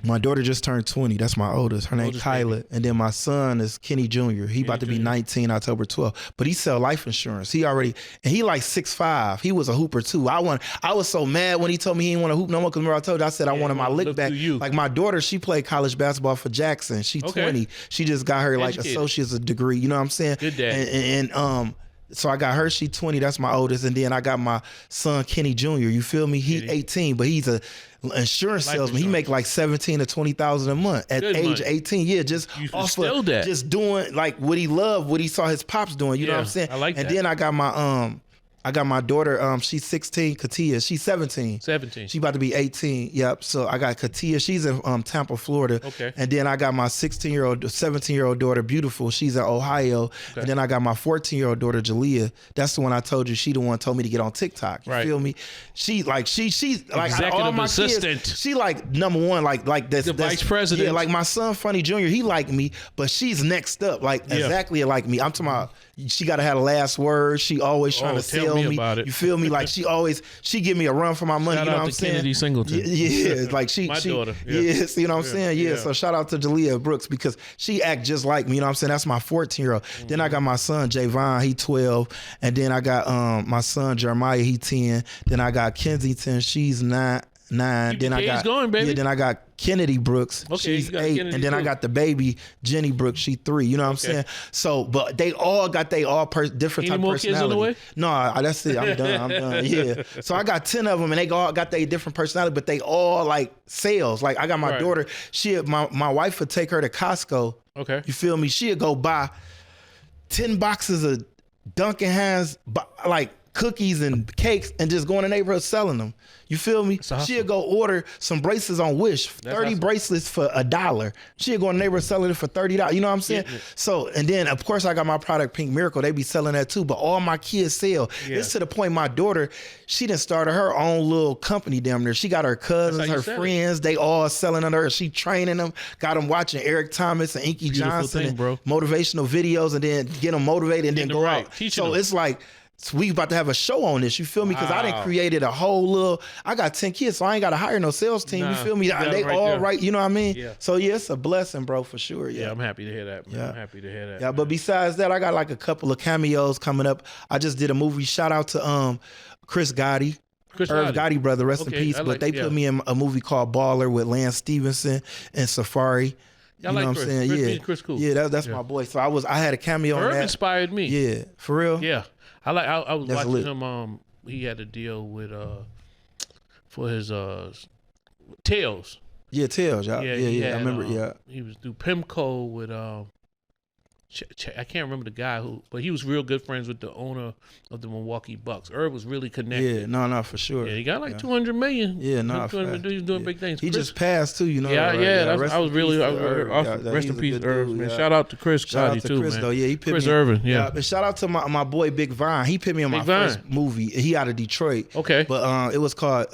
Speaker 2: My daughter just turned 20. That's my oldest. Her name's Kyla. And then my son is Kenny Jr. He about to be 19 October 12th. But he sell life insurance. He like 6'5". He was a hooper too. I was so mad when he told me he didn't want to hoop no more because remember I told you I said I wanted my lick back. Like my daughter, she played college basketball for Jackson. She 20. She just got her like associate's degree. You know what I'm saying?
Speaker 1: Good dad.
Speaker 2: And so I got her, she 20, that's my oldest, and then I got my son Kenny Jr. You feel me? He 18, but he's a insurance salesman. He make like 17 to 20,000 a month at age 18. Yeah, just off of just doing like what he loved, what he saw his pops doing. You know what I'm saying?
Speaker 1: I like that.
Speaker 2: And then I got my daughter, she's 16, Katia. She's 17. 17. She about to be 18. Yep. So I got Katia. She's in Tampa, Florida.
Speaker 1: Okay.
Speaker 2: And then I got my 17-year-old daughter, Beautiful. She's in Ohio. Okay. And then I got my 14-year-old daughter, Jalea. That's the one I told you. She the one told me to get on TikTok. You feel me? She's like
Speaker 1: executive
Speaker 2: all my
Speaker 1: assistant.
Speaker 2: Kids, she like number one, like this.
Speaker 1: The vice president.
Speaker 2: Yeah, like my son, Funny Jr. He like me, but she's next up, like exactly like me. I'm talking about. She gotta have the last word. She always trying to sell me.
Speaker 1: About it.
Speaker 2: You feel me? Like she give me a run for my money.
Speaker 1: Shout
Speaker 2: you know
Speaker 1: out
Speaker 2: what I'm
Speaker 1: to
Speaker 2: saying?
Speaker 1: Kennedy Singleton.
Speaker 2: Yeah, like
Speaker 1: my daughter.
Speaker 2: Yeah, you know what I'm saying? Yeah. So shout out to Jalea Brooks because she act just like me. You know what I'm saying? That's my 14-year-old. Then I got my son Javon. He 12, and then I got my son Jeremiah. He 10. Then I got Kensington. She's 9. Then I got
Speaker 1: going, baby.
Speaker 2: Yeah, then I got Kennedy Brooks. She's 8, and then I got the baby Jenny Brooks. She 3. You know what I'm saying? So, but they all got different type of personality.
Speaker 1: Kids on the way?
Speaker 2: No, that's it. I'm done. Yeah. So I got 10 of them, and they all got their different personality, but they all like sales. Like I got my daughter. My wife would take her to Costco.
Speaker 1: Okay.
Speaker 2: You feel me? She'd go buy 10 boxes of Dunkin' Hands, like cookies and cakes and just go in the neighborhood selling them. You feel me? She'll go order some bracelets on Wish, 30 bracelets for $1. She'll go in the neighborhood selling it for $30. You know what I'm saying? So, and then of course I got my product Pink Miracle. They be selling that too, but all my kids sell. It's to the point my daughter, she done started her own little company down there. She got her cousins, her friends, they all selling under her. She training them, got them watching Eric Thomas and Inky Johnson and motivational videos, and then get them motivated and then go out. So it's like, we about to have a show on this, you feel me? Because I done created a whole little, I got 10 kids, so I ain't got to hire no sales team, you feel me? They all right, you know what I mean?
Speaker 1: Yeah.
Speaker 2: So yeah, it's a blessing, bro, for sure.
Speaker 1: Yeah, I'm happy to hear that, man. I'm happy to hear that.
Speaker 2: Yeah, man. But besides that, I got like a couple of cameos coming up. I just did a movie, shout out to Chris Gotti. Irv Gotti, brother, rest in peace. But they put me in a movie called Baller with Lance Stevenson and Safari. You know what I'm saying?
Speaker 1: Chris cool.
Speaker 2: Yeah, that's my boy. So I had a cameo on that.
Speaker 1: Irv inspired me.
Speaker 2: Yeah, for real?
Speaker 1: Yeah. I was watching him. He had a deal with for his Tails.
Speaker 2: Yeah, Tails. Yeah. I remember.
Speaker 1: He was through Pimco with I can't remember the guy but he was real good friends with the owner of the Milwaukee Bucks. Irv was really connected.
Speaker 2: Yeah, no, for sure.
Speaker 1: Yeah, he got like 200 million.
Speaker 2: Yeah, no,
Speaker 1: he's doing big things.
Speaker 2: He just passed too, you know.
Speaker 1: I was really rest in peace, Irv. Man, shout out to Chris Gotti too,
Speaker 2: Chris,
Speaker 1: man.
Speaker 2: Though. Yeah, he put
Speaker 1: Chris
Speaker 2: me
Speaker 1: Irvin.
Speaker 2: And shout out to my boy Big Vine. He put me in my first movie. He out of Detroit.
Speaker 1: Okay,
Speaker 2: but it was called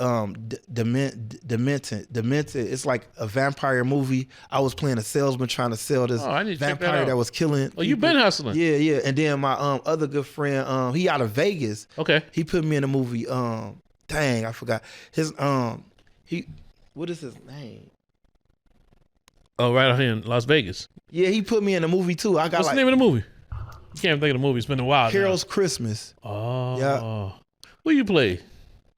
Speaker 2: Demented. It's like a vampire movie. I was playing a salesman trying to sell this vampire that was killing.
Speaker 1: Oh, you been hustling?
Speaker 2: Yeah. And then my other good friend, he out of Vegas.
Speaker 1: Okay.
Speaker 2: He put me in a movie. Dang, I forgot his. What is his name?
Speaker 1: Oh, right out here in Las Vegas.
Speaker 2: Yeah, he put me in a movie too. I got
Speaker 1: What's the name of the movie? You can't think of the movie. It's been a while.
Speaker 2: Carol's Christmas.
Speaker 1: Oh. Yeah. Who you play?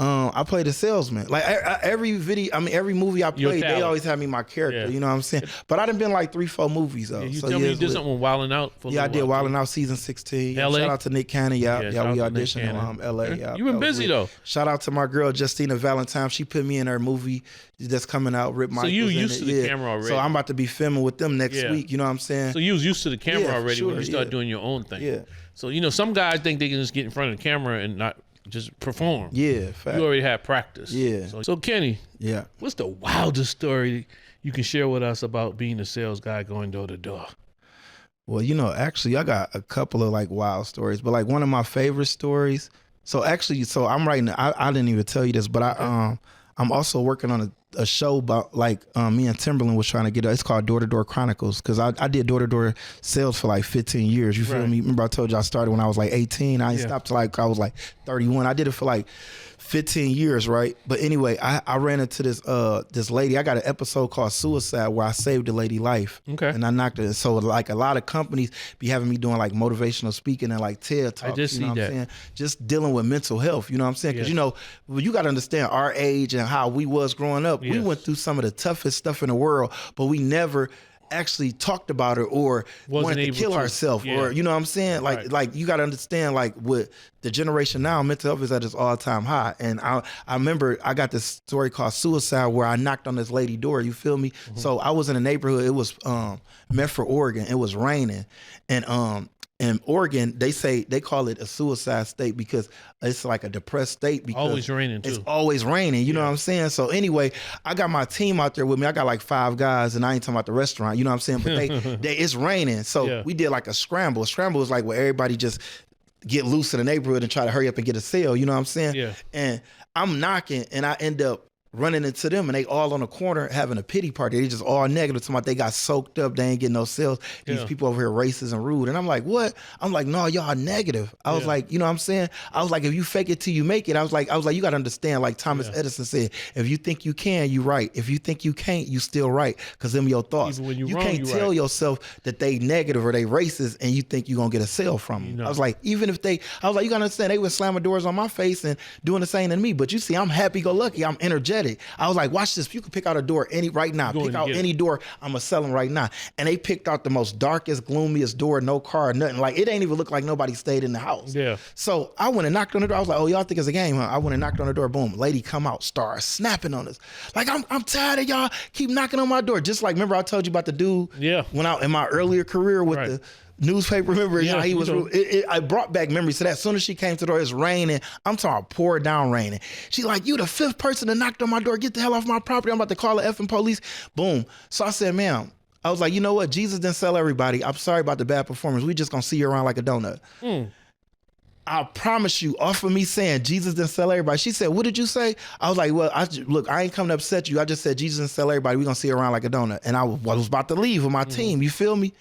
Speaker 2: I played a salesman. Like every movie I played, they always had me my character. Yeah. You know what I'm saying? But I done been like 3-4 movies though.
Speaker 1: Yeah, you tell me you did something with Wildin' Out.
Speaker 2: I did Wildin' Out season 16.
Speaker 1: LA?
Speaker 2: Shout out to Nick Cannon. We auditioned in LA. Yeah,
Speaker 1: you been busy though.
Speaker 2: Shout out to my girl Justina Valentine. She put me in her movie that's coming out. Rip Michaels.
Speaker 1: So you used to the camera already.
Speaker 2: So I'm about to be filming with them next week. You know what I'm saying?
Speaker 1: So you was used to the camera already when you started doing your own thing.
Speaker 2: Yeah.
Speaker 1: So some guys think they can just get in front of the camera and not just perform.
Speaker 2: Yeah, fact.
Speaker 1: You already had practice.
Speaker 2: Yeah.
Speaker 1: So Kenny, what's the wildest story you can share with us about being a sales guy going door to door?
Speaker 2: Well, actually I got a couple of like wild stories, but like one of my favorite stories. So I'm writing. I didn't even tell you this, but I'm also working on a show about like me and Timberland was trying to get. It's called Door to Door Chronicles because I did door to door sales for like 15 years. You feel me? Remember I told you I started when I was like 18. I stopped till like I was like 31. I did it for like 15 years, right? But anyway, I ran into this lady. I got an episode called Suicide where I saved a lady life.
Speaker 1: Okay.
Speaker 2: And I knocked it. So like a lot of companies be having me doing like motivational speaking and like TED Talks.
Speaker 1: I just see
Speaker 2: what
Speaker 1: that.
Speaker 2: I'm saying? Just dealing with mental health. You know what I'm saying? Because you got to understand our age and how we was growing up. We went through some of the toughest stuff in the world, but we never actually talked about it or wanted to kill ourselves or you know what I'm saying? Like you gotta understand like with the generation now, mental health is at its all-time high. And I remember I got this story called Suicide where I knocked on this lady's door, you feel me? Mm-hmm. So I was in a neighborhood, it was Medford, Oregon, it was raining. And in Oregon, they call it a suicide state because it's like a depressed state because
Speaker 1: always raining too.
Speaker 2: It's always raining, you know what I'm saying? So anyway, I got my team out there with me. I got like 5 guys and I ain't talking about the restaurant, you know what I'm saying? But it's raining. So we did like a scramble. A scramble is like where everybody just get loose in the neighborhood and try to hurry up and get a sale, you know what I'm saying?
Speaker 1: Yeah.
Speaker 2: And I'm knocking and I end up running into them and they all on the corner having a pity party. They just all negative to me. They got soaked up. They ain't getting no sales. These people over here racist and rude. And I'm like, what? I'm like, no, y'all negative. I was like, you know what I'm saying? I was like, if you fake it till you make it. I was like, you got to understand, like Thomas Edison said, if you think you can, you right. If you think you can't, you still right. Because them your thoughts.
Speaker 1: Even when
Speaker 2: you
Speaker 1: wrong,
Speaker 2: can't tell yourself that they negative or they racist and you think you're going to get a sale from them. I was like, even if I was like, you got to understand, they would slam doors on my face and doing the same to me. But you see, I'm happy-go-lucky. I'm energetic. I was like, watch this. You can pick out a door right now. Pick out any door. I'm going to sell them right now. And they picked out the most darkest, gloomiest door, no car, nothing. Like, it ain't even look like nobody stayed in the house.
Speaker 1: Yeah.
Speaker 2: So I went and knocked on the door. I was like, oh, y'all think it's a game, huh? I went and knocked on the door. Boom. Lady come out, start snapping on us. Like, I'm tired of y'all keep knocking on my door. Just like, remember I told you about the dude
Speaker 1: when
Speaker 2: out in my earlier career with newspaper. Remember
Speaker 1: Yeah,
Speaker 2: how he
Speaker 1: you
Speaker 2: was?
Speaker 1: know.
Speaker 2: I brought back memories to that. As soon as she came to the door, it's raining. I'm talking about poured down raining. She like, you the fifth person that knocked on my door. Get the hell off my property. I'm about to call the effing police. Boom. So I said, ma'am, I was like, you know what? Jesus didn't sell everybody. I'm sorry about the bad performance. We just gonna see you around like a donut. I promise you, off of me saying Jesus didn't sell everybody. She said, what did you say? I was like, well, look, I ain't coming to upset you. I just said Jesus didn't sell everybody. We gonna see you around like a donut. And I was about to leave with my team. You feel me?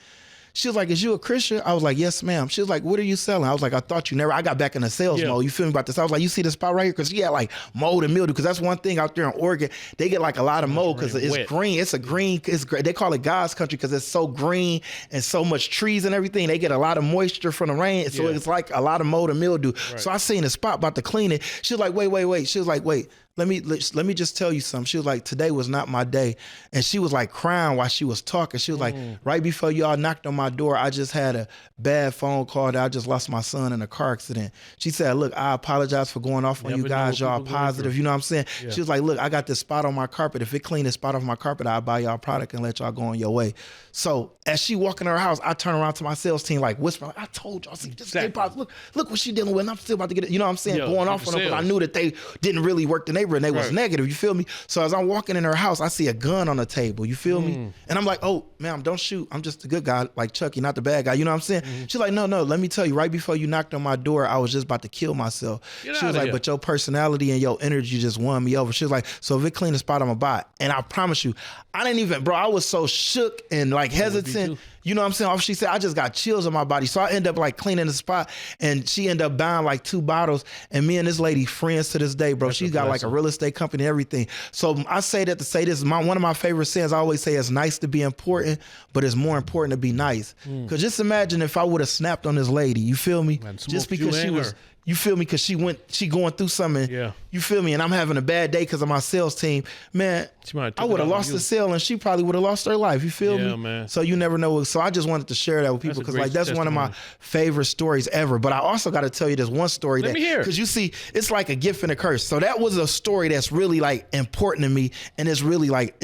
Speaker 2: She was like, is you a Christian? I was like, yes, ma'am. She was like, what are you selling? I was like, I thought you never. I got back in the sales mode. You feel me about this? I was like, you see the spot right here? Because she had like mold and mildew. Because that's one thing out there in Oregon. They get like a lot of mold because it's
Speaker 1: wet.
Speaker 2: green. It's a green. It's great. They call it God's country because it's so green and so much trees and everything. They get a lot of moisture from the rain. So it's like a lot of mold and mildew. Right. So I seen the spot about to clean it. She was like, wait. She was like, wait. Let me just tell you something. She was like, today was not my day. And she was like crying while she was talking. She was like, right before y'all knocked on my door, I just had a bad phone call that I just lost my son in a car accident. She said, look, I apologize for going off on you guys. Y'all positive. You know what I'm saying? Yeah. She was like, look, I got this spot on my carpet. If it clean this spot off my carpet, I'll buy y'all product and let y'all go on your way. So as she walking in her house, I turn around to my sales team, like whispering, like, I told y'all, see, this look what she dealing with. And I'm still about to get it. You know what I'm saying? Going off on them because I knew that they didn't really work the neighborhood and they was negative. You feel me? So as I'm walking in her house, I see a gun on the table. You feel me? And I'm like, oh, ma'am, don't shoot. I'm just a good guy, like Chucky, not the bad guy. You know what I'm saying? She's like, no, let me tell you, right before you knocked on my door, I was just about to kill myself. She was like, but your personality and your energy just won me over. She was like, so if it clean the spot, I'm a bot. And I promise you, I didn't even, bro, I was so shook and like hesitant. You know what I'm saying? She said, I just got chills on my body. So I end up like cleaning the spot and she ended up buying like 2 bottles. And me and this lady friends to this day, bro. She's got like a real estate company and everything. So I say that to say this, one of my favorite sayings, I always say it's nice to be important, but it's more important to be nice. Because just imagine if I would have snapped on this lady, you feel me? Just because she was... You feel me? Because she going through something. Yeah. You feel me? And I'm having a bad day because of my sales team. Man, I would have lost the sale and she probably would have lost her life. You feel me? Man. So you never know. So I just wanted to share that with people because like that's one of my favorite stories ever. But I also got to tell you this one story because you see, it's like a gift and a curse. So that was a story that's really like important to me, and it's really like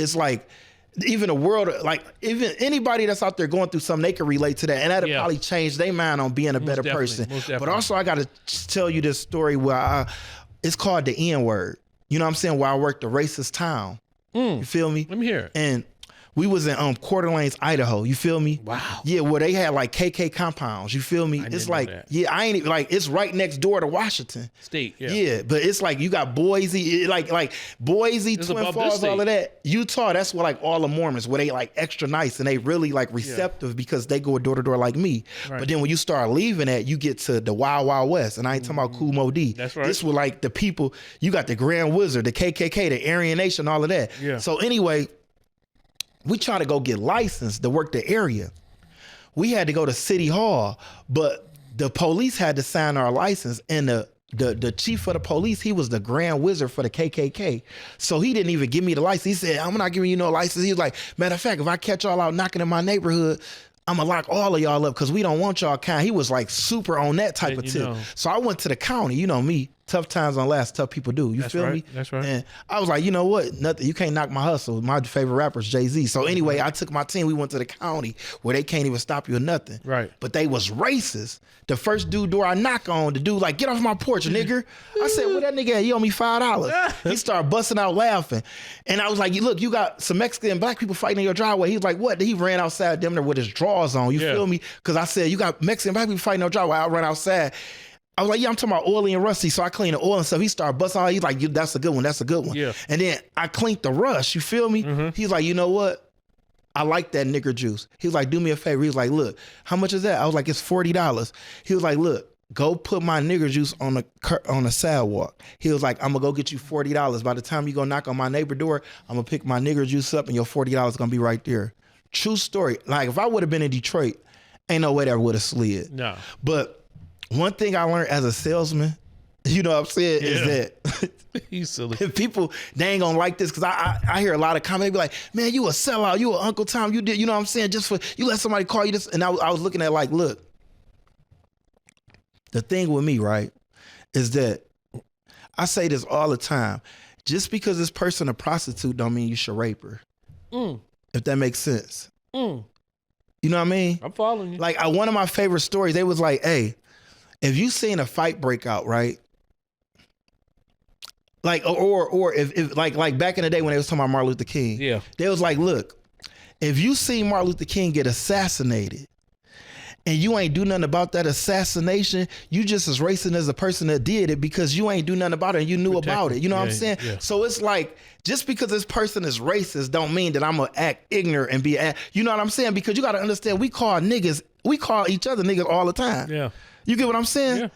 Speaker 2: even the world, like even anybody that's out there going through something, they can relate to that. And that'll probably change their mind on being a better person. But also I got to tell you this story where it's called the N-word. You know what I'm saying? Where I worked a racist town. You feel me?
Speaker 1: Let me hear it.
Speaker 2: And we was in Coeur d'Alene's, Idaho. You feel me? Wow. Yeah, where they had like KK compounds. You feel me? It's like, I ain't even like, it's right next door to Washington State. Yeah, but it's like you got Boise, like Boise, Twin Falls, all of that. Utah, that's where like all the Mormons, where they like extra nice and they really like receptive because they go door to door like me. Right. But then when you start leaving that, you get to the Wild Wild West, and I ain't talking about Kool Moe Dee. That's right. This was like the people. You got the Grand Wizard, the KKK, the Aryan Nation, all of that. Yeah. So anyway. We try to go get licensed to work the area. We had to go to City Hall, but the police had to sign our license, and the chief of the police, he was the Grand Wizard for the KKK. So he didn't even give me the license. He said, I'm not giving you no license. He was like, matter of fact, if I catch y'all out knocking in my neighborhood, I'm gonna lock all of y'all up because we don't want y'all kind. He was like super on that type of tip. So I went to the county, you know me. Tough times don't last, tough people do. You feel me? That's right. And I was like, you know what? Nothing. You can't knock my hustle. My favorite rapper is Jay-Z. So anyway, I took my team. We went to the county where they can't even stop you or nothing. Right. But they was racist. The first door I knock on, the dude like, get off my porch, nigger. I said, well, that nigga, he owe me $5. He started busting out laughing. And I was like, look, you got some Mexican and black people fighting in your driveway. He was like, what? He ran outside them there with his drawers on. You feel me? Because I said, you got Mexican and black people fighting in your driveway. I ran outside. I was like, yeah, I'm talking about oily and rusty. So I cleaned the oil and stuff. He started busting out. He's like, that's a good one. That's a good one. Yeah. And then I cleaned the rust. You feel me? He's like, you know what? I like that nigger juice. He was like, do me a favor. He was like, look, how much is that? I was like, it's $40. He was like, look, go put my nigger juice on the sidewalk. He was like, I'm gonna go get you $40. By the time you go knock on my neighbor door, I'm gonna pick my nigger juice up and your $40 is gonna be right there. True story. Like if I would have been in Detroit, ain't no way that would have slid. No. But one thing I learned as a salesman, you know what I'm saying, is that he's silly. People, they ain't gonna like this because I hear a lot of comments. They be like, man, you a sellout, you a Uncle Tom, you did, you know what I'm saying, just for, you let somebody call you this. And I was looking at like, look, the thing with me, right, is that I say this all the time. Just because this person a prostitute don't mean you should rape her. If that makes sense. You You know what I mean?
Speaker 1: I'm following you.
Speaker 2: Like one of my favorite stories, they was like, hey, if you seen a fight break out, right? Like, or if like back in the day when they was talking about Martin Luther King,
Speaker 1: Yeah.
Speaker 2: they was like, look, if you seen Martin Luther King get assassinated and you ain't do nothing about that assassination, you just as racist as the person that did it because you ain't do nothing about it and you knew about it. You know what I'm saying?
Speaker 1: Yeah.
Speaker 2: So it's like, just because this person is racist don't mean that I'm gonna act ignorant and you know what I'm saying? Because you gotta understand, we call each other niggas all the time.
Speaker 1: Yeah.
Speaker 2: You get what I'm saying?
Speaker 1: Yeah.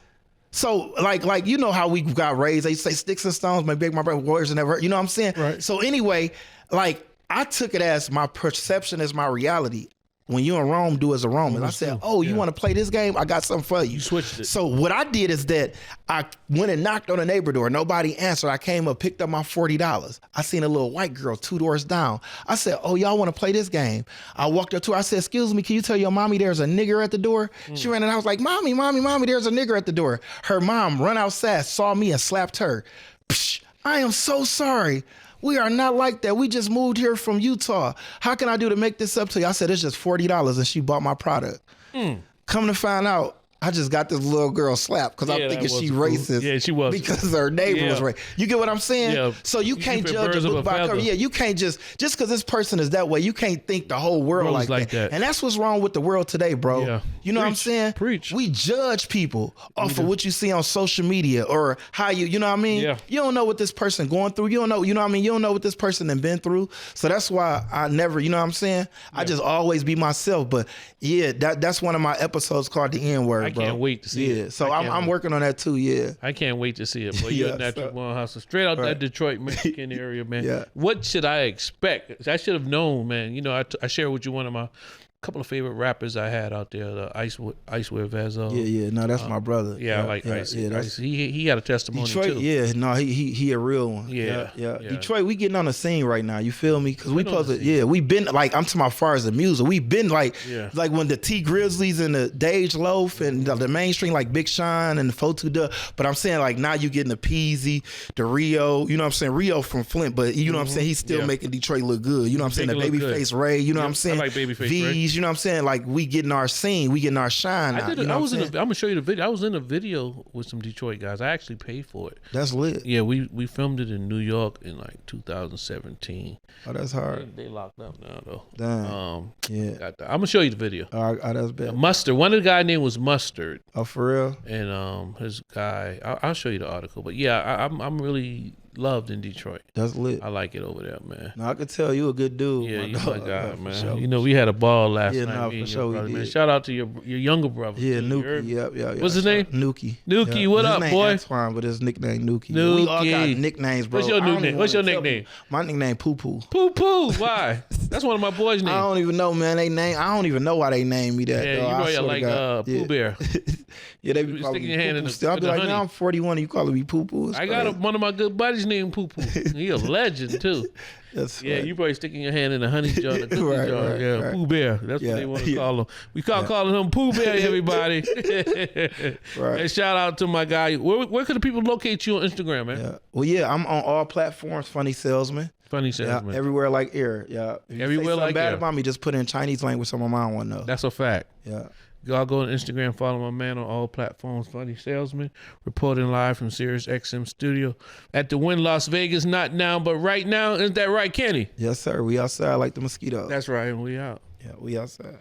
Speaker 2: So like you know how we got raised. They say sticks and stones may break my brother, warriors never. You know what I'm saying?
Speaker 1: Right.
Speaker 2: So anyway, like I took it as my perception as my reality. When you in Rome, do as a Roman. I said, oh, you want to play this game? I got something for you.
Speaker 1: You switched it.
Speaker 2: So what I did is that I went and knocked on the neighbor door. Nobody answered. I came up, picked up my $40. I seen a little white girl 2 doors down. I said, oh, y'all want to play this game? I walked up to her. I said, excuse me, can you tell your mommy there's a nigger at the door? She ran and I was like, mommy, there's a nigger at the door. Her mom run outside, saw me and slapped her. Psh, I am so sorry. We are not like that. We just moved here from Utah. How can I do to make this up to you? I said, it's just $40 and she bought my product. Come to find out, I just got this little girl slapped because I'm thinking she racist.
Speaker 1: Yeah, she was.
Speaker 2: Because her neighbor was racist. You get what I'm saying?
Speaker 1: Yeah.
Speaker 2: So you can't judge a book by cover. Yeah, you can't just because this person is that way, you can't think the whole world like that. And that's what's wrong with the world today, bro.
Speaker 1: Yeah.
Speaker 2: You know what I'm saying?
Speaker 1: Preach.
Speaker 2: We judge people off of what you see on social media or how you know what I mean?
Speaker 1: Yeah.
Speaker 2: You don't know what this person going through. You don't know, you know what I mean? You don't know what this person done been through. So that's why I never, you know what I'm saying? I just always be myself. But yeah, that's one of my episodes called the N-word, bro.
Speaker 1: I can't wait to see it.
Speaker 2: Yeah, so I'm working on that too. Yeah,
Speaker 1: I can't wait to see it. But you're a natural born hustler, straight out that Detroit, Michigan area, man.
Speaker 2: Yeah.
Speaker 1: What should I expect? I should have known, man. You know, I shared with you one of my couple of favorite rappers I had out there, the Icewear Vazo.
Speaker 2: Yeah. No, that's my brother.
Speaker 1: Yeah, I like Ice. Yeah, Ice. He got a testimony
Speaker 2: Detroit,
Speaker 1: too.
Speaker 2: Yeah, no, he a real one.
Speaker 1: Yeah.
Speaker 2: Detroit, we getting on the scene right now. You feel me? Because we supposed to. Yeah, we been like I'm talking about far as the music. We been like when the T Grizzlies and the Dage Loaf and the mainstream like Big Sean and the 42 Dub. But I'm saying like now you getting the Peasy, the Rio. You know what I'm saying? Rio from Flint, but you know what I'm saying? He's still making Detroit look good. You know what I'm saying? The Babyface Ray. You know what I'm saying?
Speaker 1: I like Babyface Ray.
Speaker 2: You know what I'm saying? Like we getting our scene, we getting our shine.
Speaker 1: I'm gonna show you the video. I was in a video with some Detroit guys. I actually paid for it.
Speaker 2: That's lit.
Speaker 1: Yeah, we filmed it in New York in like 2017.
Speaker 2: Oh, that's hard.
Speaker 1: They locked up now though.
Speaker 2: Damn. Yeah.
Speaker 1: I'm gonna show you the video.
Speaker 2: Oh, that's bad.
Speaker 1: Mustard. One of the guy name was Mustard.
Speaker 2: Oh, for real?
Speaker 1: And his guy. I'll show you the article. But yeah, I'm really loved in Detroit.
Speaker 2: That's lit.
Speaker 1: I like it over there, man.
Speaker 2: No, I could tell you a good dude.
Speaker 1: Yeah, you're my guy, man.
Speaker 2: Sure.
Speaker 1: You know, we had a ball last night.
Speaker 2: No,
Speaker 1: me and
Speaker 2: for
Speaker 1: your
Speaker 2: sure
Speaker 1: brother,
Speaker 2: we
Speaker 1: man.
Speaker 2: did.
Speaker 1: Shout out to your younger brother.
Speaker 2: Yeah,
Speaker 1: too.
Speaker 2: Nuki. Yeah.
Speaker 1: What's his name?
Speaker 2: Nuki.
Speaker 1: Nuki, what up,
Speaker 2: his
Speaker 1: boy?
Speaker 2: name Antoine, but his nickname Nuki.
Speaker 1: Nuki.
Speaker 2: We all got nicknames, bro.
Speaker 1: What's your nickname? What's your nickname?
Speaker 2: My nickname Poo Poo.
Speaker 1: Poo Poo. Why? That's one of my boys' names.
Speaker 2: I don't even know, man. I don't even know why they named me that.
Speaker 1: Yeah,
Speaker 2: though.
Speaker 1: you
Speaker 2: I
Speaker 1: probably
Speaker 2: swear to
Speaker 1: like Pooh Bear.
Speaker 2: Yeah, they be
Speaker 1: You
Speaker 2: probably
Speaker 1: sticking your hand in
Speaker 2: Poo-Poo. I'll be
Speaker 1: the
Speaker 2: like,
Speaker 1: honey.
Speaker 2: now I'm 41 and you calling me Poo Poo.
Speaker 1: I got one of my good buddies named Poo Poo. He a legend too.
Speaker 2: That's
Speaker 1: Yeah,
Speaker 2: funny.
Speaker 1: you probably sticking your hand in a honey jar, the cookie
Speaker 2: Right,
Speaker 1: jar.
Speaker 2: right,
Speaker 1: Yeah,
Speaker 2: right.
Speaker 1: Pooh Bear. That's what they want to call him. We calling him Pooh Bear, everybody.
Speaker 2: Right.
Speaker 1: And shout out to my guy. Where could the people locate you on Instagram, man?
Speaker 2: Yeah. Well, yeah, I'm on all platforms. Funny Salesman.
Speaker 1: Funny
Speaker 2: Yeah,
Speaker 1: salesman.
Speaker 2: everywhere like air. Yeah. If you
Speaker 1: Everywhere
Speaker 2: say something
Speaker 1: like
Speaker 2: bad
Speaker 1: air.
Speaker 2: about me, just put in Chinese language so my mom won't know.
Speaker 1: That's a fact.
Speaker 2: Yeah.
Speaker 1: Y'all go on Instagram, follow my man on all platforms, Funny Salesman, reporting live from Sirius XM studio at the Wynn Las Vegas, not now, but right now. Isn't that right, Kenny?
Speaker 2: Yes, sir. We outside like the mosquitoes.
Speaker 1: That's right, we out.
Speaker 2: Yeah, we outside.